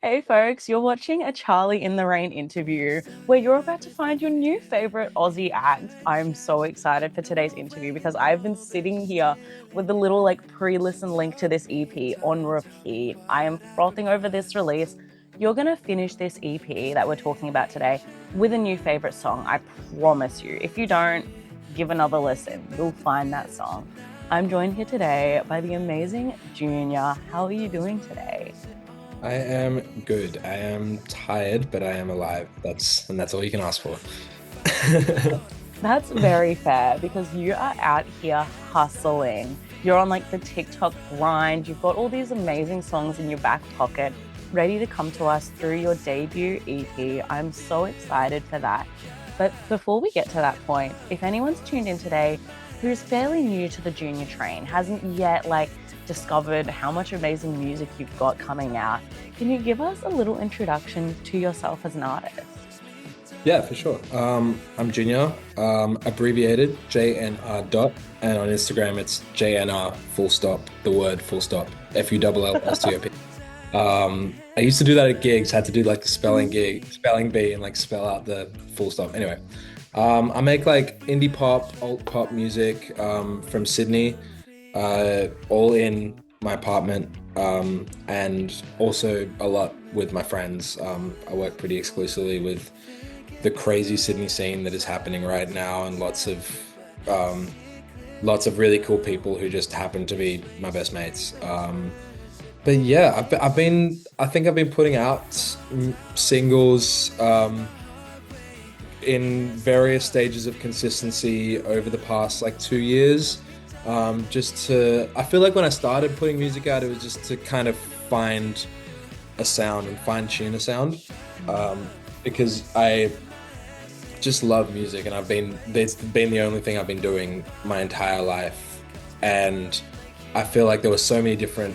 Hey folks, you're watching a Charlie in the Rain interview where you're about to find your new favorite Aussie act. I'm so excited for today's interview because I've been sitting here with the little pre-listen link to this EP on repeat. I am frothing over this release. You're going to finish this EP that we're talking about today with a new favorite song. I promise you. If you don't, give another listen. You'll find that song. I'm joined here today by the amazing Junior. How are you doing today? I am good. I am tired, but I am alive. That's all you can ask for. That's very fair because you are out here hustling. You're on the TikTok grind. You've got all these amazing songs in your back pocket, ready to come to us through your debut EP. I'm so excited for that. But before we get to that point, if anyone's tuned in today who's fairly new to the junior train, hasn't yet discovered how much amazing music you've got coming out, can you give us a little introduction to yourself as an artist? Yeah, for sure. I'm Junior, abbreviated JNR dot, and on Instagram it's JNR full stop, the word full stop, FULLSTOP. I used to do that at gigs, had to do the spelling bee and spell out the full stop. Anyway, I make indie pop, alt pop music from Sydney, all in my apartment, and also a lot with my friends. I work pretty exclusively with the crazy Sydney scene that is happening right now, and lots of really cool people who just happen to be my best mates. But yeah, I think I've been putting out singles in various stages of consistency over the past 2 years. I feel like when I started putting music out, it was just to kind of find a sound and fine tune a sound, because I just love music, and it's been the only thing I've been doing my entire life. And I feel like there were so many different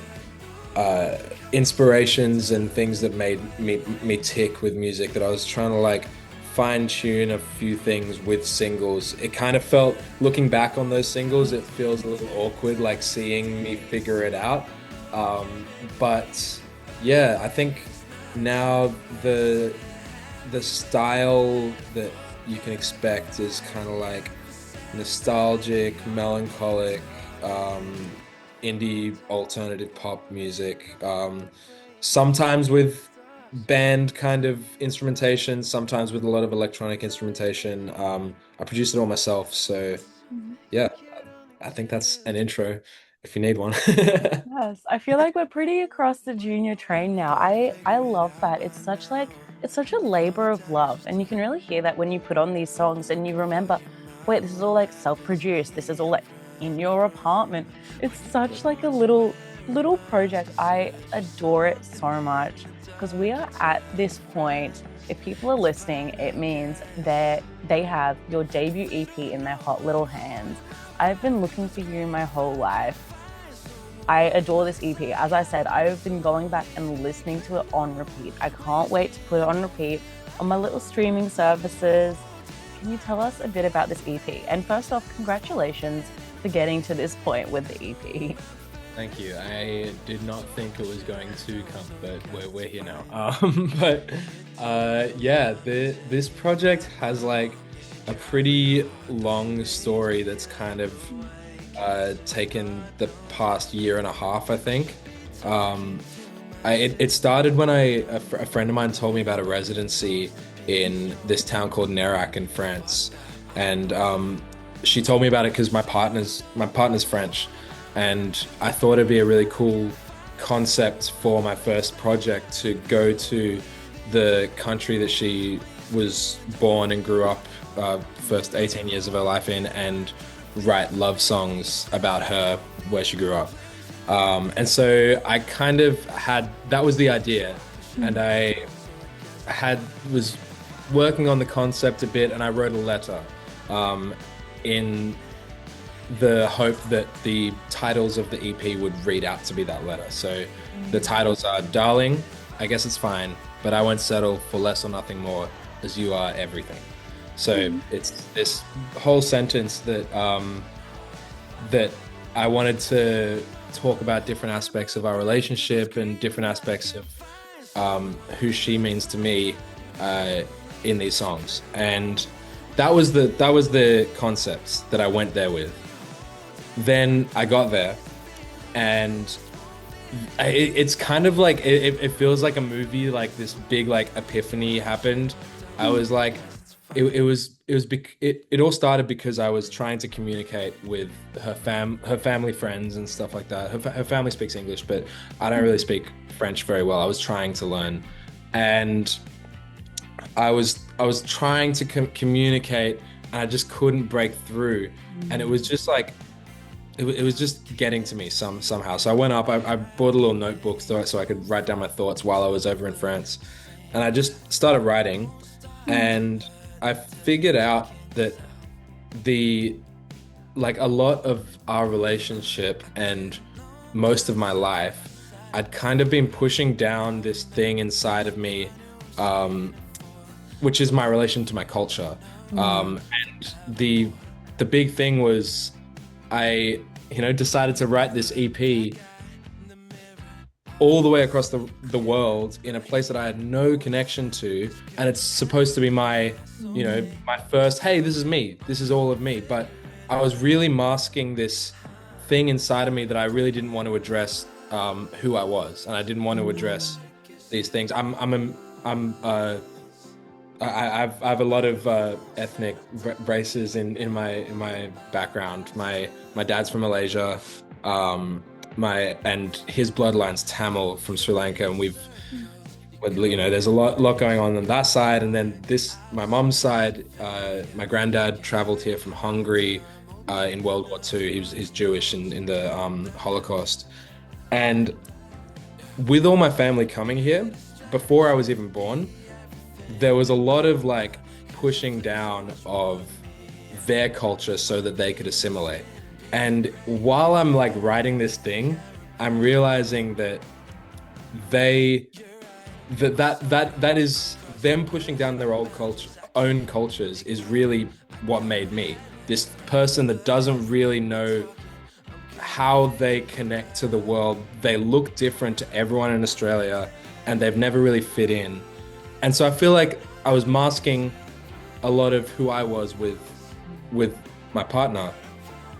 inspirations and things that made me tick with music that I was trying to fine tune a few things with singles. It kind of felt, looking back on those singles, it feels a little awkward, seeing me figure it out. But yeah, I think now the style that you can expect is kind of nostalgic, melancholic, indie alternative pop music. Sometimes with band kind of instrumentation, sometimes with a lot of electronic instrumentation. I produce it all myself, so yeah, I think that's an intro if you need one. Yes, I feel like we're pretty across the junior train now. I love that. It's such a labor of love, and you can really hear that when you put on these songs and you remember, wait, this is all self-produced. This is all in your apartment. It's such a little project. I adore it so much because we are at this point. If people are listening, it means that they have your debut EP in their hot little hands. I've been looking for you my whole life. I adore this EP. As I said, I've been going back and listening to it on repeat. I can't wait to put it on repeat on my little streaming services. Can you tell us a bit about this EP? And first off, congratulations for getting to this point with the EP. Thank you. I did not think it was going to come, but we're here now. But yeah, this project has a pretty long story that's kind of taken the past year and a half, I think. It started when a friend of mine told me about a residency in this town called Nérac in France, and she told me about it because my partner's French, and I thought it'd be a really cool concept for my first project to go to the country that she was born and grew up first 18 years of her life in, and write love songs about her where she grew up. And so I kind of that was the idea, and was working on the concept a bit, and I wrote a letter in the hope that the titles of the EP would read out to be that letter. So the titles are Darling, I Guess It's Fine, But I Won't Settle for Less or Nothing More, As You Are Everything. So it's this whole sentence that that I wanted to talk about different aspects of our relationship and different aspects of who she means to me uh, in these songs. And that was the concepts that I went there with. Then I got there, and it's kind of like it feels like a movie. Like this big like epiphany happened. I was like, it all started because I was trying to communicate with her family friends and stuff like that. Her family speaks English, but I don't really speak French very well. I was trying to learn, and I was trying to communicate, and I just couldn't break through, and it was just like it was just getting to me somehow. So I went up, I bought a little notebook so I could write down my thoughts while I was over in France. And I just started writing, and I figured out that the like a lot of our relationship and most of my life, I'd kind of been pushing down this thing inside of me, um, which is my relation to my culture. And the big thing was I, decided to write this EP all the way across the world in a place that I had no connection to, and it's supposed to be my, my first, hey, this is me, this is all of me. But I was really masking this thing inside of me that I really didn't want to address, who I was, and I didn't want to address these things. I have a lot of ethnic braces in my background. My dad's from Malaysia, and his bloodline's Tamil from Sri Lanka, and there's a lot going on that side. And then my mom's side, my granddad traveled here from Hungary in World War II. He's Jewish in the Holocaust, and with all my family coming here before I was even born, there was a lot of like pushing down of their culture so that they could assimilate. And while I'm like writing this thing, I'm realizing that they that is them pushing down their own cultures is really what made me this person that doesn't really know how they connect to the world. They look different to everyone in Australia, and they've never really fit in. And so I feel like I was masking a lot of who I was with my partner.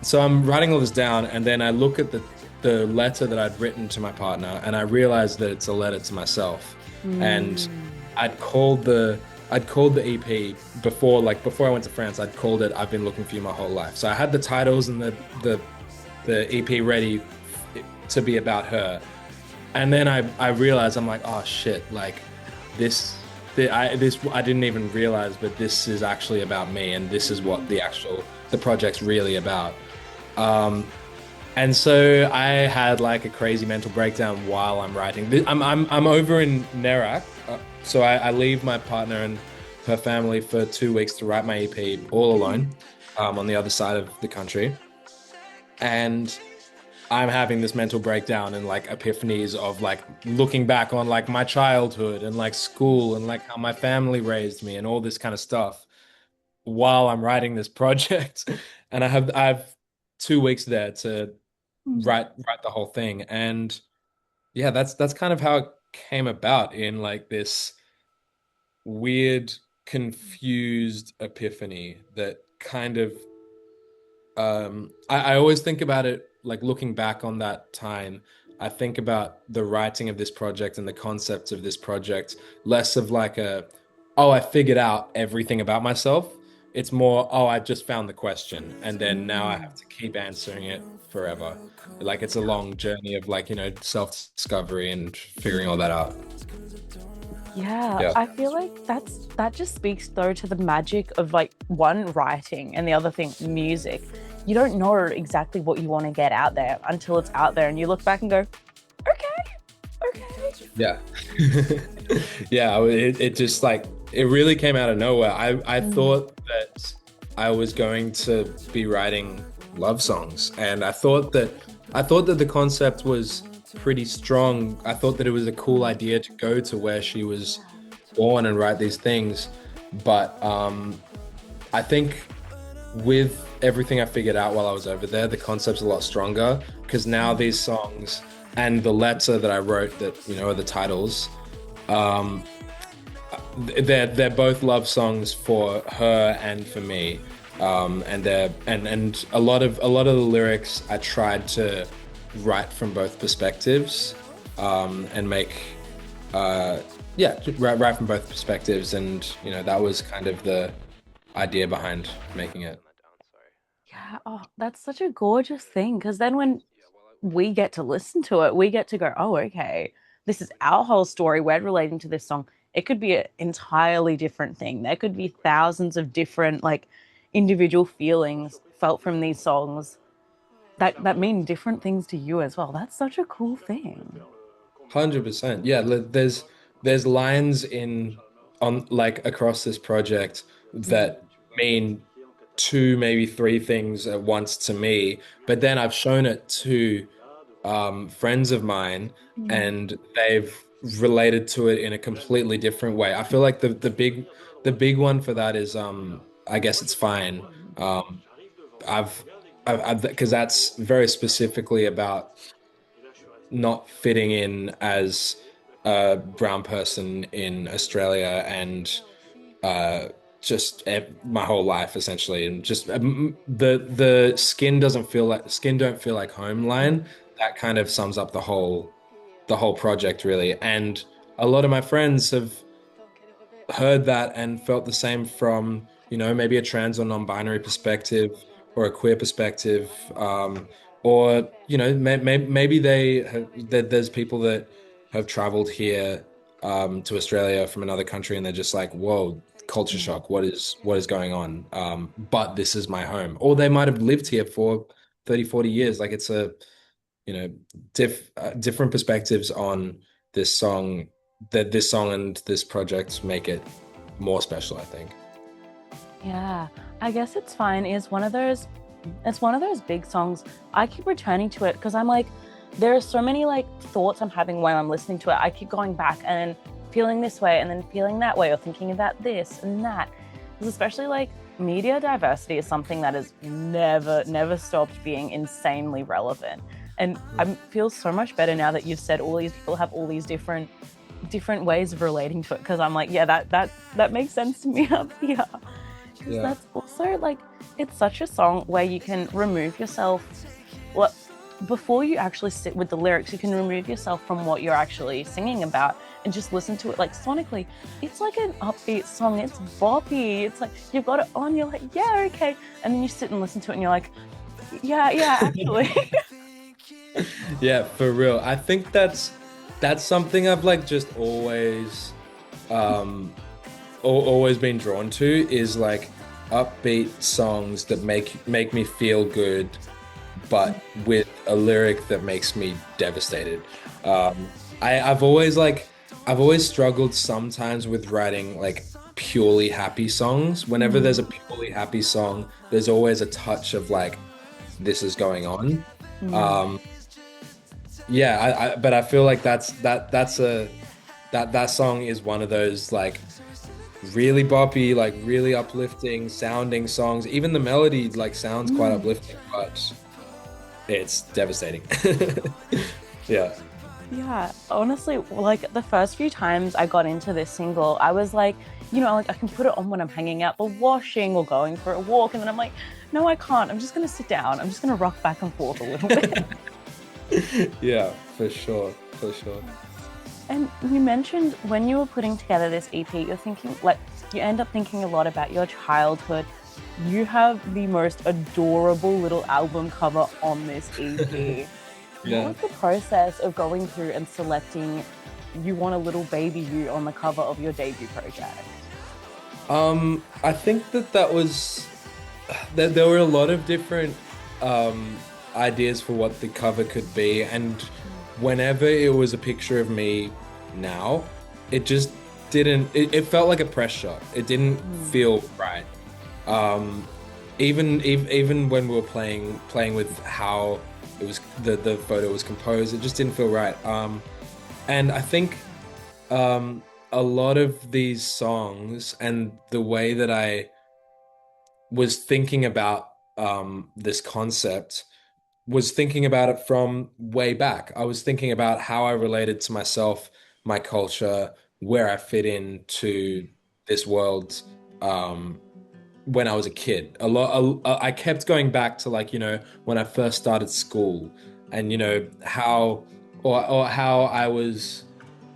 So I'm writing all this down, and then I look at the letter that I'd written to my partner, and I realized that it's a letter to myself. And I'd called the EP before I went to France. I'd called it "I've Been Looking for You My Whole Life." So I had the titles and the EP ready to be about her. And then I realized, I'm like, oh shit, like I didn't even realize, but this is actually about me, and this is what the project's really about. And so I had like a crazy mental breakdown while I'm writing. I'm over in Nerak, so I leave my partner and her family for 2 weeks to write my EP all alone, on the other side of the country, and I'm having this mental breakdown and like epiphanies of like looking back on like my childhood and like school and like how my family raised me and all this kind of stuff while I'm writing this project. And I have 2 weeks there to write the whole thing. And yeah, that's kind of how it came about, in like this weird, confused epiphany that kind of I always think about it like looking back on that time. I think about the writing of this project and the concept of this project less of like oh, I figured out everything about myself. It's more, oh, I just found the question, and then now I have to keep answering it forever. Like it's a long journey of like, self-discovery and figuring all that out. Yeah, Yeah. I feel like that just speaks though to the magic of like one writing and the other thing music. You don't know exactly what you want to get out there until it's out there and you look back and go, okay, okay. Yeah. Yeah, it just like it really came out of nowhere. I thought that I was going to be writing love songs, and I thought that the concept was pretty strong. I thought that it was a cool idea to go to where she was born and write these things. But I think with everything I figured out while I was over there, the concept's a lot stronger, because now these songs and the letter that I wrote that, are the titles, Um, they're both love songs for her and for me. And they're and a lot of the lyrics I tried to write from both perspectives, and make uh yeah, write from both perspectives, and that was kind of the idea behind making it. Yeah, oh, that's such a gorgeous thing because then when we get to listen to it, we get to go, oh, okay, this is our whole story. We're relating to this song. It could be an entirely different thing. There could be thousands of different, like, individual feelings felt from these songs that mean different things to you as well. That's such a cool thing. 100%. Yeah, there's lines in on like across this project Mm, that mean two, maybe three things at once to me, but then I've shown it to friends of mine, mm, and they've related to it in a completely different way. I feel like the big one for that is I guess it's fine. I've because that's very specifically about not fitting in as a brown person in Australia, and uh, just my whole life essentially, and just the skin don't feel like home mm, line. That kind of sums up the whole project really, and a lot of my friends have heard that and felt the same from, maybe a trans or non-binary perspective, or a queer perspective, or maybe there's people that have traveled here, to Australia from another country, and they're just like, whoa, culture mm. shock. What is going on? But this is my home. Or they might have lived here for 30, 40 years. Like it's a, you know, different perspectives on this song, that this song and this project make it more special, I think. Yeah, I guess it's fine. It's one of those big songs. I keep returning to it because I'm like, there are so many like thoughts I'm having while I'm listening to it. I keep going back and feeling this way and then feeling that way or thinking about this and that. Because especially like media diversity is something that has never stopped being insanely relevant. And I feel so much better now that you've said all these people have all these different ways of relating to it because I'm like, yeah, that makes sense to me up here. Because Yeah. that's also like, it's such a song where you can remove yourself. Well, before you actually sit with the lyrics, you can remove yourself from what you're actually singing about and just listen to it like sonically. It's like an upbeat song. It's boppy. It's like you've got it on. You're like, yeah, okay. And then you sit and listen to it, and you're like, yeah, actually. Yeah, for real. I think that's something I've like just um always been drawn to, is like upbeat songs that make me feel good, but with a lyric that makes me devastated. Um, I've always struggled sometimes with writing like purely happy songs. Whenever there's a Mm, purely happy song, there's always a touch of like this is going on. mm, Um, yeah, but I feel like that song is one of those like really boppy, like really uplifting sounding songs. Even the melody like sounds quite mm. uplifting, but it's devastating. Yeah. Yeah, honestly, like the first few times I got into this single, I was like, like I can put it on when I'm hanging out the washing or going for a walk. And then I'm like, no, I can't. I'm just going to sit down. I'm just going to rock back and forth a little bit. Yeah, for sure. For sure. And you mentioned when you were putting together this EP, you're thinking, like, you end up thinking a lot about your childhood. You have the most adorable little album cover on this EP. What Yeah. was the process of going through and selecting you want a little baby you on the cover of your debut project? I think that was that there were a lot of different um ideas for what the cover could be, and whenever it was a picture of me now, it just didn't it felt like a press shot. It didn't Mm, feel right. Um, even when we were playing with how it was the photo was composed, it just didn't feel right. And I think a lot of these songs and the way that I was thinking about this concept was thinking about it from way back. I was thinking about how I related to myself, my culture, where I fit into this world when I was a kid. I kept going back to like, when I first started school and how or how I was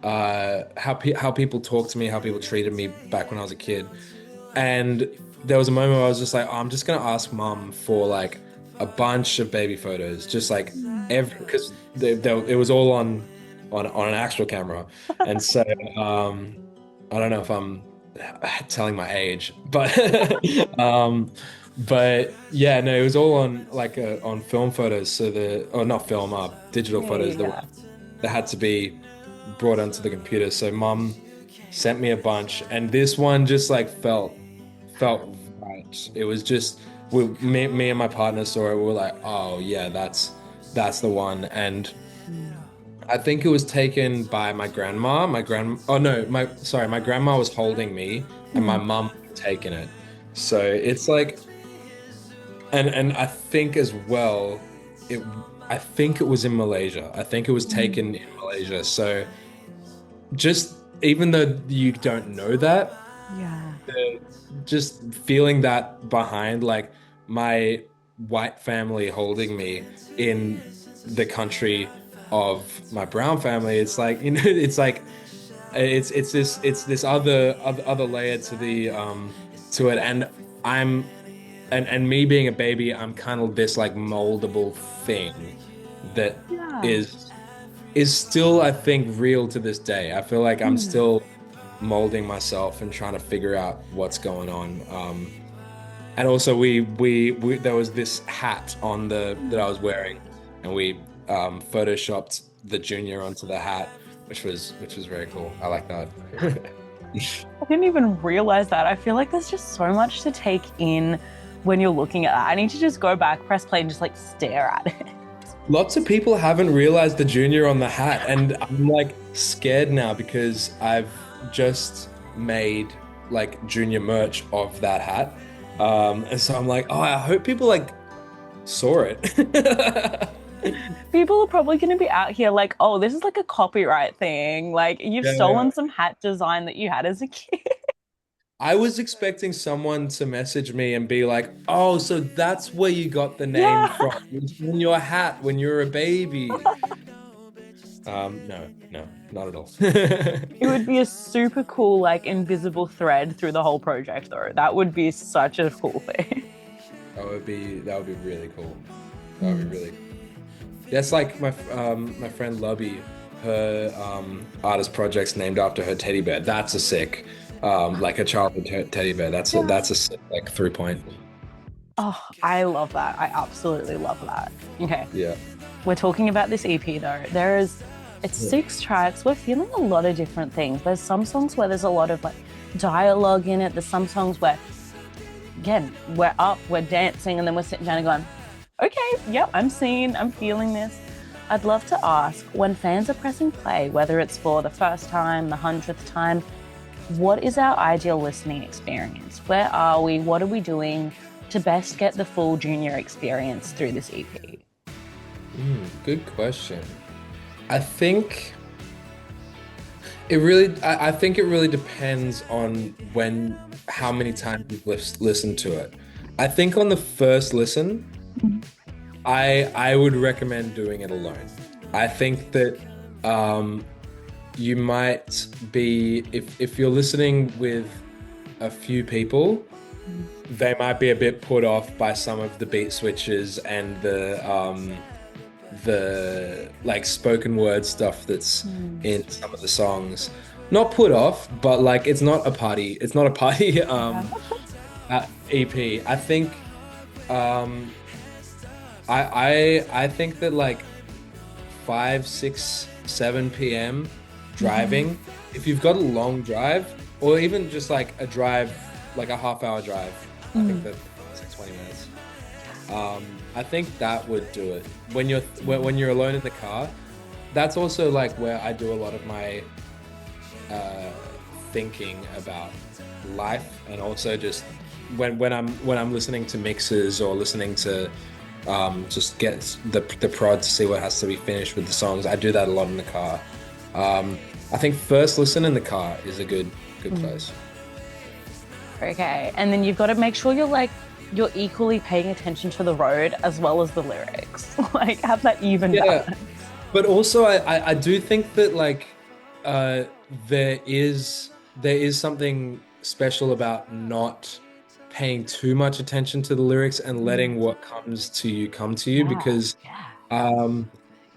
how people talked to me, how people treated me back when I was a kid. And there was a moment where I was just like, oh, I'm just gonna ask mom for like a bunch of baby photos, just like Mm. every because it was all on an actual camera, and so I don't know if I'm telling my age, but but yeah, no, it was all on like on film photos, so the or not film, digital Yeah, photos yeah, that had to be brought onto the computer. So mom sent me a bunch, and this one just like felt right. It was just me and my partner saw it. We were like, oh yeah, that's the one. And yeah. I think it was taken by my grandma. Oh no, my grandma was holding me, and my Mm. mum had taken it. So it's like, and I think as well, it I think it was in Malaysia. I think it was Mm. taken in Malaysia. So just even though you don't know that, Yeah. just feeling that behind like my white family holding me in the country of my brown family, it's like, it's like it's this other layer to the to it. And I'm and me being a baby, I'm kind of this like moldable thing that Yeah. is is still, I think, real to this day. I feel like I'm Mm. still molding myself and trying to figure out what's going on. And also, we there was this hat on the that I was wearing, and we photoshopped the junior onto the hat, which was very cool. I like that. I didn't even realize that. I feel like there's just so much to take in when you're looking at that. I need to just go back, press play, and just like stare at it. Lots of people haven't realized the junior on the hat, and I'm like scared now because I've just made like junior merch of that hat. And so I'm like, oh, I hope people like saw it. People are probably going to be out here like, oh, this is like a copyright thing. Like, you've Yeah. stolen some hat design that you had as a kid. I was expecting someone to message me and be like, oh, so that's where you got the name Yeah. from. It's in your hat when you were a baby. No, no, not at all. It would be a super cool, like, invisible thread through the whole project, though. That would be such a cool thing. That would be really cool. That would Mm. be really cool. That's like my friend Lubby, her artist project's named after her teddy bear. That's a sick like a childhood teddy bear. Yeah. That's a sick like 3 point. Oh, I love that. I absolutely love that. Okay. Yeah. We're talking about this EP though. It's Yeah. 6 tracks. We're feeling a lot of different things. There's some songs where there's a lot of like dialogue in it. There's some songs where, again, we're up, we're dancing, and then we're sitting down and going, okay, yep, I'm seeing, I'm feeling this. I'd love to ask when fans are pressing play, whether it's for the first time, the 100th time, what is our ideal listening experience? Where are we? What are we doing to best get the full junior experience through this EP? Good question. I think I think it really depends on how many times you've listened to it. I think on the first listen, I would recommend doing it alone. I think that you might be if you're listening with a few people, they might be a bit put off by some of the beat switches and the like spoken word stuff that's in some of the songs. Not put off, but like it's not a party. It's not a party Yeah. EP. I think um I think that like 5, 6, 7 p.m. Mhm. driving, if you've got a long drive, or even just like a drive, like a half-hour drive, I think Mm. that's like 20 minutes. I think that would do it. When you're alone in the car, that's also like where I do a lot of my uh, thinking about life, and also just when I'm listening to mixes or listening to just get the prod to see what has to be finished with the songs. I do that a lot in the car. I think first listen in the car is a good Mm. place. Okay. And then you've got to make sure you're equally paying attention to the road as well as the lyrics. Like have that even Yeah, balance. but also I do think that like uh there is something special about not paying too much attention to the lyrics and Mm. letting what comes to you come to you Yeah. because Yeah. um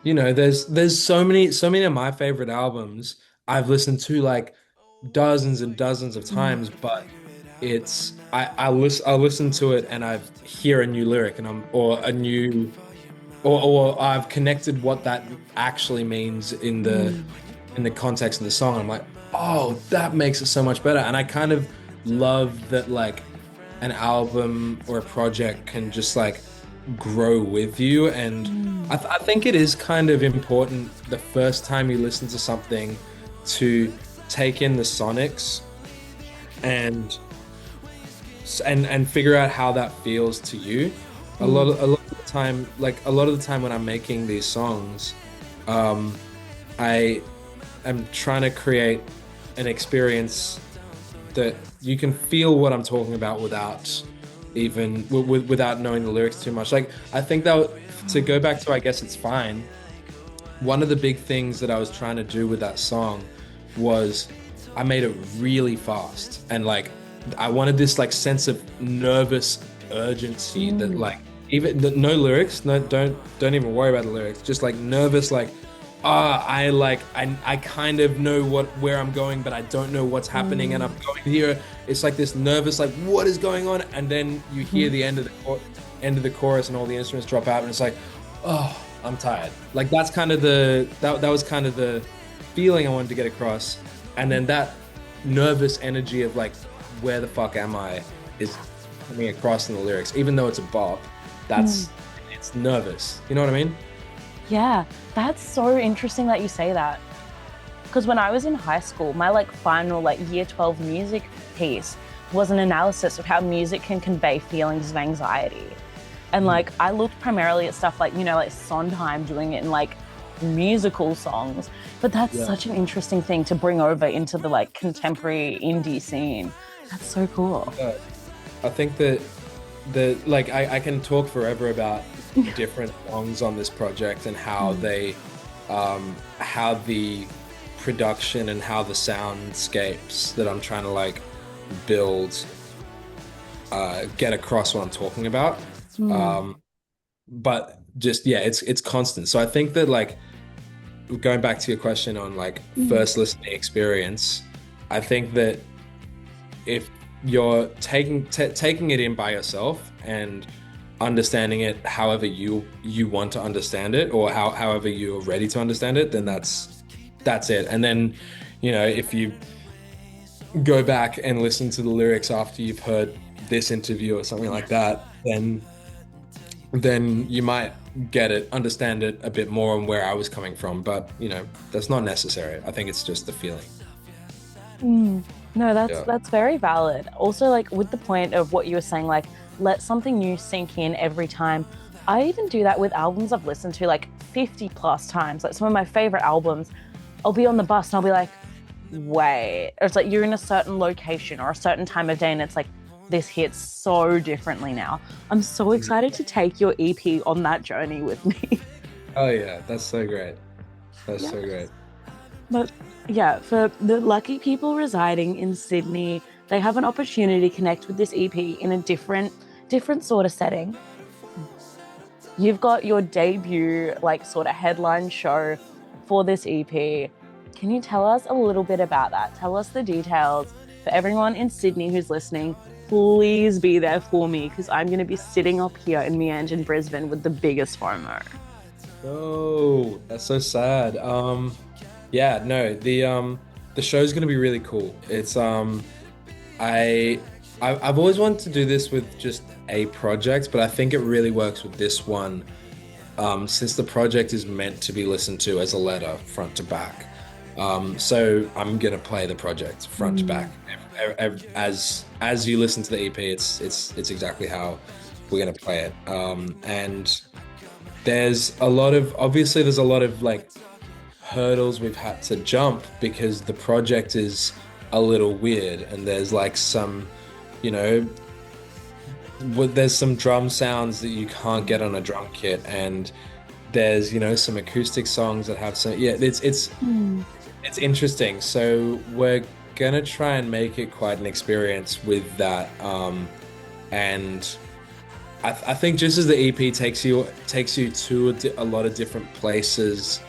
there's so many of my favorite albums I've listened to like dozens and dozens of Mm. times, but I listen to it and I hear a new lyric and I'm or a new or I've connected what that actually means Mm. in the context of the song. I'm like, oh, that makes it so much better. And I kind of love that like an album or a project can just like grow with you. And Mm. I think it is kind of important the first time you listen to something to take in the sonics and and figure out how that feels to you. Mm. A lot of the time, like a lot of the time when I'm making these songs, um, I am trying to create an experience that you can feel what I'm talking about without even without knowing the lyrics too much. Like I think that to go back to I guess it's fine. One of the big things that I was trying to do with that song was I made it really fast and like I wanted this like sense of nervous urgency that Mm. like even no lyrics, no don't even worry about the lyrics, just like nervous like I kind of know where I'm going but I don't know what's happening and I'm Mm. going here. It's like this nervous like what is going on and then you hear the end of end of the chorus and all the instruments drop out and it's like oh I'm tired. Like that's kind of that was kind of the feeling I wanted to get across. And then that nervous energy of like, where the fuck am I is coming across in the lyrics. Even though it's a bop, Mm. it's nervous. You know what I mean? Yeah, that's so interesting that you say that. Because when I was in high school, my like final like year 12 music piece was an analysis of how music can convey feelings of anxiety. And Mm. like I looked primarily at stuff like, like Sondheim doing it in like musical songs. But that's Yeah. such an interesting thing to bring over into the like contemporary indie scene. That's so cool. Yeah. I think that like I can talk forever about different songs on this project and Mm. how the production and how the soundscapes that I'm trying to like build get across what I'm talking about. Mm. Um, but just yeah, it's constant. So I think that like going back to your question on like Mm. first listening experience, I think that if you're taking it in by yourself and understanding it however you want to understand it or however you're ready to understand it, then that's it. And then, if you go back and listen to the lyrics after you've heard this interview or something like that, then you might get it, understand it a bit more and where I was coming from. But, that's not necessary. I think it's just the feeling. Mm. No, that's Yeah. that's very valid. Also, like with the point of what you were saying, like let something new sink in every time. I even do that with albums I've listened to like 50 plus times. Like some of my favorite albums, I'll be on the bus and I'll be like, wait. Or it's like you're in a certain location or a certain time of day, and it's like this hits so differently now. I'm so excited to take your EP on that journey with me. Oh yeah, that's so great. That's Yeah. so great. But yeah, for the lucky people residing in Sydney, they have an opportunity to connect with this EP in a different sort of setting. You've got your debut, like sort of headline show for this EP. Can you tell us a little bit about that? Tell us the details. For everyone in Sydney who's listening, please be there for me because I'm going to be sitting up here in Meange in Brisbane with the biggest FOMO. Oh, that's so sad. Yeah, no, the show's gonna be really cool. It's I, I've always wanted to do this with just a project, but I think it really works with this one, since the project is meant to be listened to as a letter front to back. So I'm gonna play the project front to Mm. back. As you listen to the EP, it's exactly how we're gonna play it. And there's a lot of like hurdles we've had to jump because the project is a little weird and there's like some, you know, there's some drum sounds that you can't get on a drum kit, and there's, some acoustic songs that have some, yeah, Mm. it's interesting. So we're gonna try and make it quite an experience with that. And I think just as the EP takes you to a lot of different places,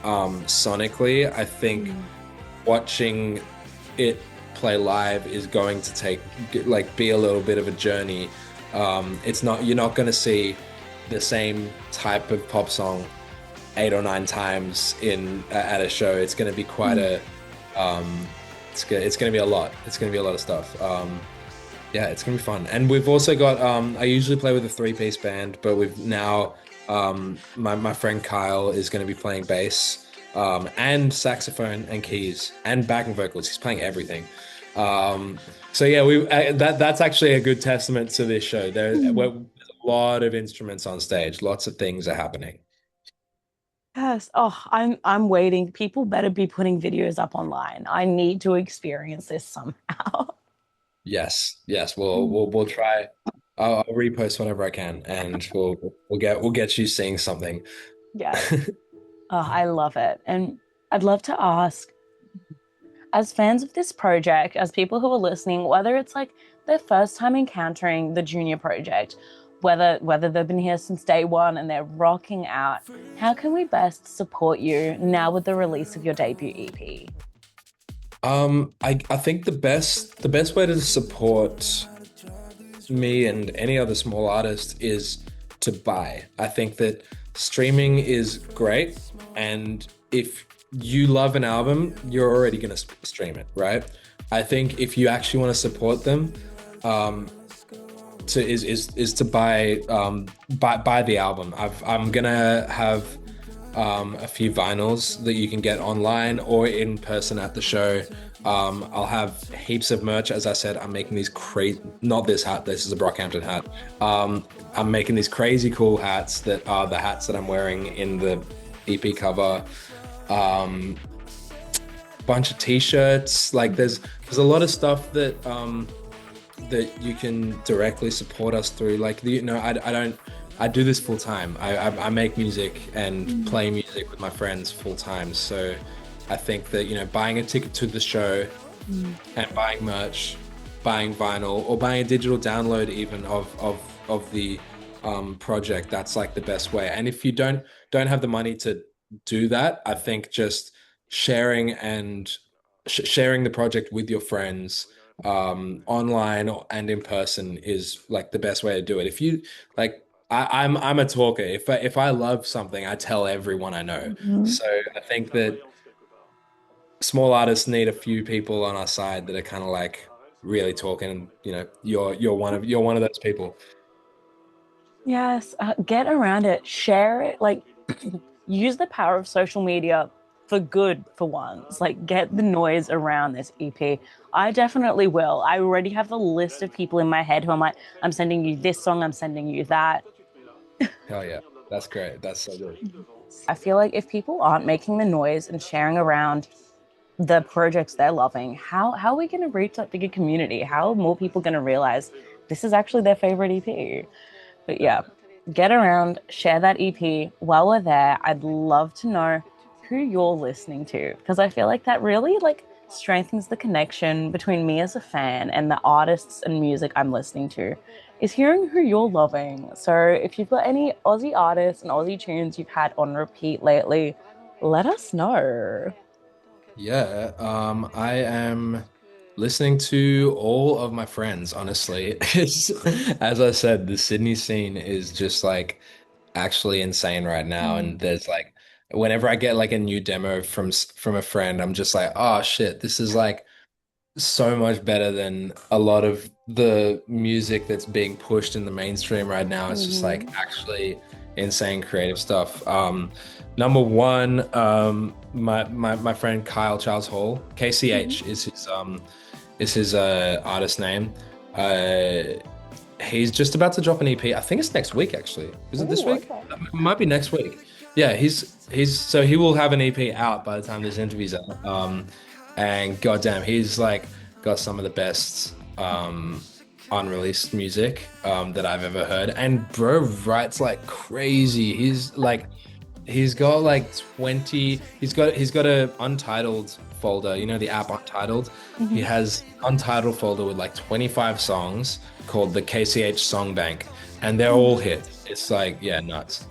sonically, I think Mm. watching it play live is going to be a little bit of a journey. You're not going to see the same type of pop song 8 or 9 times at a show. It's going to be quite Mm. a um, it's going to be a lot. It's going to be a lot of stuff. Yeah, it's gonna be fun. And we've also got I usually play with a three-piece band, but we've now my friend Kyle is gonna be playing bass, and saxophone and keys and backing vocals. He's playing everything. Um, so yeah, that's actually a good testament to this show. There's a lot of instruments on stage, lots of things are happening. Yes. Oh, I'm waiting. People better be putting videos up online. I need to experience this somehow. Yes, yes, we'll Mm. we'll we'll try. I'll repost whenever I can, and we'll get you seeing something. Yes. Oh, I love it. And I'd love to ask, as fans of this project, as people who are listening, whether it's like their first time encountering the junior project, whether they've been here since day one and they're rocking out, how can we best support you now with the release of your debut EP? I think the best way to support me and any other small artist is to buy. I think that streaming is great, and if you love an album, you're already going to stream it, right? I think if you actually want to support them, um, is to buy the album. I'm gonna have a few vinyls that you can get online or in person at the show. I'll have heaps of merch. As I said, I'm making these crazy, not this hat, this is a Brockhampton hat. I'm making these crazy cool hats that are the hats that I'm wearing in the EP cover. Um, Bunch of t-shirts. Like there's a lot of stuff that you can directly support us through. Like I don't. I do this full time. I make music and play music with my friends full time. So I think that buying a ticket to the show and buying merch, buying vinyl, or buying a digital download even of the project, that's like the best way. And if you don't have the money to do that, I think just sharing and sharing the project with your friends, online and in person, is like the best way to do it. If you like, I'm a talker. If I love something, I tell everyone I know. Mhm. So I think that small artists need a few people on our side that are kind of like really talking. You're one of those people. Yes, get around it, share it, like use the power of social media for good for once. Like get the noise around this EP. I definitely will. I already have a list of people in my head who I'm like, I'm sending you this song, I'm sending you that. Hell yeah, that's great. That's so good. I feel like if people aren't making the noise and sharing around the projects they're loving, how are we going to reach that bigger community? How are more people going to realize this is actually their favorite EP? But yeah, get around, share that EP while we're there. I'd love to know who you're listening to because I feel like that really like strengthens the connection between me as a fan and the artists and music I'm listening to is hearing who you're loving. So if you've got any Aussie artists and Aussie tunes you've had on repeat lately, let us know. Yeah, I am listening to all of my friends, honestly. As I said, the Sydney scene is just like actually insane right now. Mm. And there's like, whenever I get like a new demo from a friend, I'm just like, oh shit, this is like so much better than a lot of the music that's being pushed in the mainstream right now. It's just like Mhm. actually insane creative stuff. Number one, my friend Kyle Charles Hall, Mhm. KCH is his artist name. Uh, he's just about to drop an EP. I think it's next week actually. Is it this Oh, week? okay. It might be next week. Yeah, he's so he will have an EP out by the time this interview's out. And goddamn, he's like got some of the best unreleased music that I've ever heard. And bro writes like crazy. He's got like 20, he's got a Untitled folder, you know, the app Untitled. He Mhm. has Untitled folder with like 25 songs called the KCH Song Bank, and they're all hits. It's like, yeah, nuts.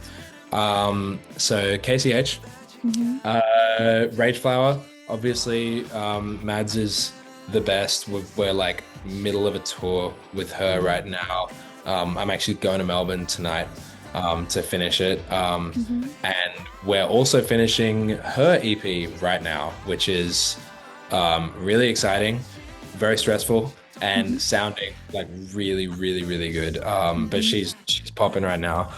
So KCH, Mhm. Rage Flower, obviously, Mads is the best. We're like middle of a tour with her right now. I'm actually going to Melbourne tonight, to finish it. Mhm. And we're also finishing her EP right now, which is really exciting, very stressful, and Mhm. sounding like really, really, really good. But Mhm. she's popping right now.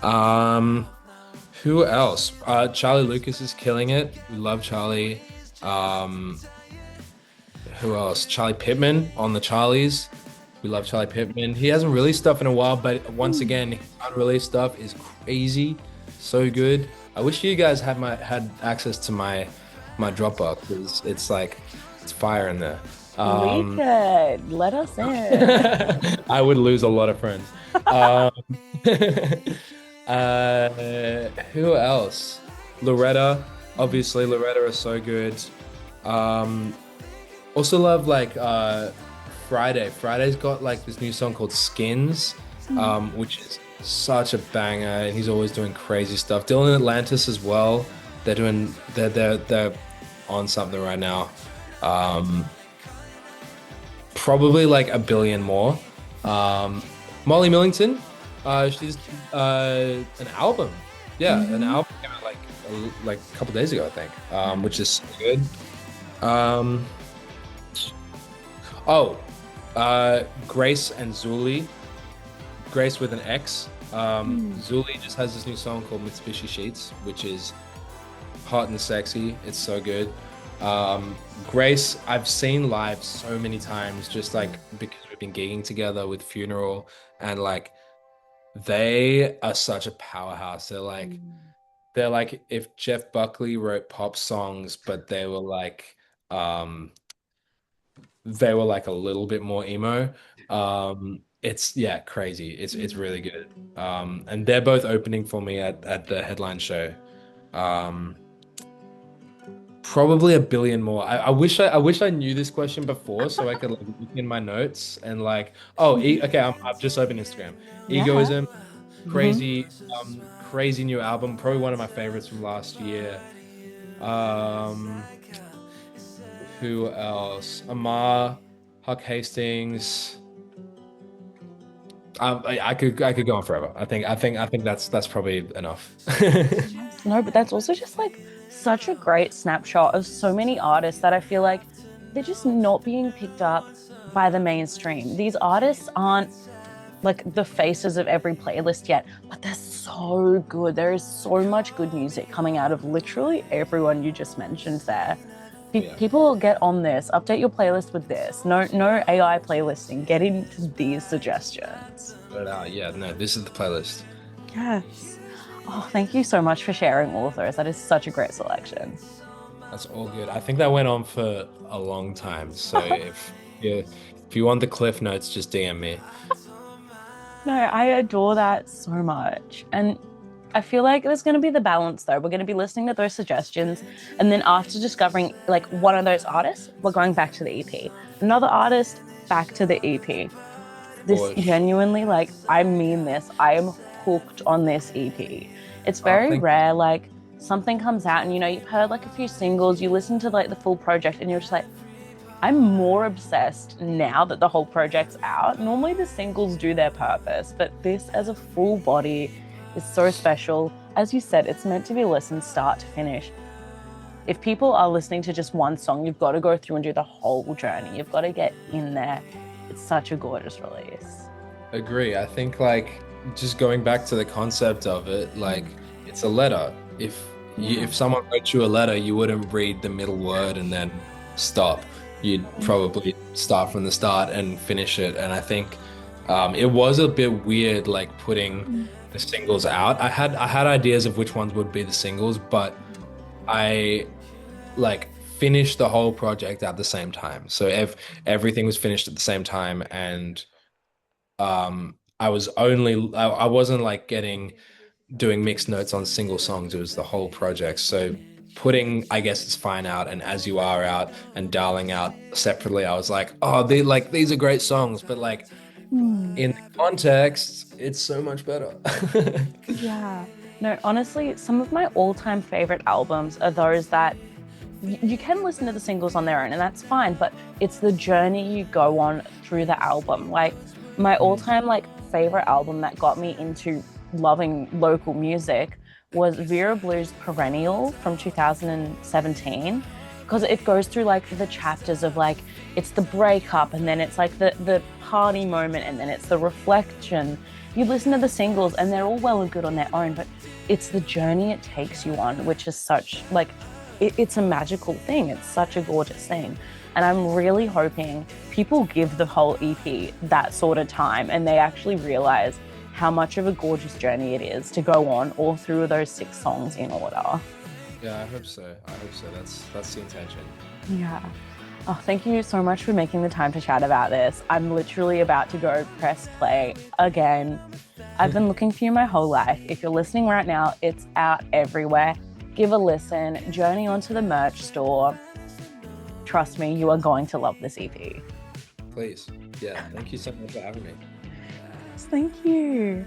Um, who else? Charlie Lucas is killing it. We love Charlie. Um, who else? Charlie Pittman on the Charlies. We love Charlie Pittman. He hasn't released stuff in a while, but once Mm. again, his unreleased stuff is crazy, so good. I wish you guys had access to my Dropbox because it's like it's fire in there. We Um, could let us in. I would lose a lot of friends. Um, who else? Loretta, obviously Loretta is so good. Um, also love like Friday. Friday's got like this new song called Skins, Mm. which is such a banger, and he's always doing crazy stuff. Dylan Atlantis as well. They're on something right now. Um, Probably like a billion more. Um, Molly Millington, she's an album. Yeah, an Mhm. album came out like a couple days ago, I think, which is so good. Um, oh, Grace and Zuli, Grace with an X. Mm. Zuli just has this new song called Mitsubishi Sheets, which is hot and sexy. It's so good. Grace, I've seen live so many times, just like because we've been gigging together with Funeral, and like they are such a powerhouse. Mm. They're like if Jeff Buckley wrote pop songs, but um they were like a little bit more emo. It's yeah, crazy. It's really good. And they're both opening for me at the headline show. Um, Probably a billion more. I wish I knew this question before so I could like look in my notes and like Mhm. okay, I've just opened Instagram. Yeah. Egoism, Mhm. crazy new album, probably one of my favorites from last year. Um, who else? Amar, Huck Hastings. I could go on forever. I think that's probably enough. Yes. No, but that's also just like such a great snapshot of so many artists that I feel like they're just not being picked up by the mainstream. These artists aren't like the faces of every playlist yet, but they're so good. There is so much good music coming out of literally everyone you just mentioned there. Yeah. People get on this, update your playlist with this. No AI playlisting. Get into these suggestions. But yeah, no, this is the playlist. Yes. Oh, thank you so much for sharing all of those. That is such a great selection. That's all good. I think that went on for a long time. So if you want the cliff notes, just DM me. No, I adore that so much. And I feel like there's going to be the balance though. We're going to be listening to those suggestions. And then after discovering like one of those artists, we're going back to the EP. Another artist, back to the EP. This Or genuinely, like, I mean this. I am hooked on this EP. It's very thank rare, like, something comes out and you've heard like a few singles, you listen to like the full project and you're just like, I'm more obsessed now that the whole project's out. Normally the singles do their purpose, but this as a full body is so special. As you said, it's meant to be listened start to finish. If people are listening to just one song, you've got to go through and do the whole journey. You've got to get in there. It's such a gorgeous release. agree. I think like just going back to the concept of it, like it's a letter. Yeah. If someone wrote you a letter, you wouldn't read the middle word and then stop. You'd probably start from the start and finish it. And I think It was a bit weird, like putting Mm. the singles out. I had ideas of which ones would be the singles, but I like finished the whole project at the same time. So everything was finished at the same time, and I wasn't like getting doing mixed notes on single songs. It was the whole project. So putting I guess it's fine out and as you are out and darling out separately, I was like, oh, these are great songs, but like Hmm. in the context, it's so much better. Yeah. No, honestly, some of my all-time favorite albums are those that you can listen to the singles on their own, and that's fine, but it's the journey you go on through the album. Like my all-time like favorite album that got me into loving local music was Vera Blue's Perennial from 2017, because it goes through like the chapters of like it's the breakup, and then it's like the party moment, and then it's the reflection. You listen to the singles and they're all well and good on their own, but it's the journey it takes you on, which is such like it's a magical thing. It's such a gorgeous thing. And I'm really hoping people give the whole EP that sort of time and they actually realize how much of a gorgeous journey it is to go on all through those 6 songs in order. Yeah, I hope so. I hope so. That's the intention. Yeah. Oh, thank you so much for making the time to chat about this. I'm literally about to go press play again. I've been looking for you my whole life. If you're listening right now, it's out everywhere. Give a listen, journey onto the merch store. Trust me, you are going to love this EP. Please. Yeah, thank you so much for having me. Thank you.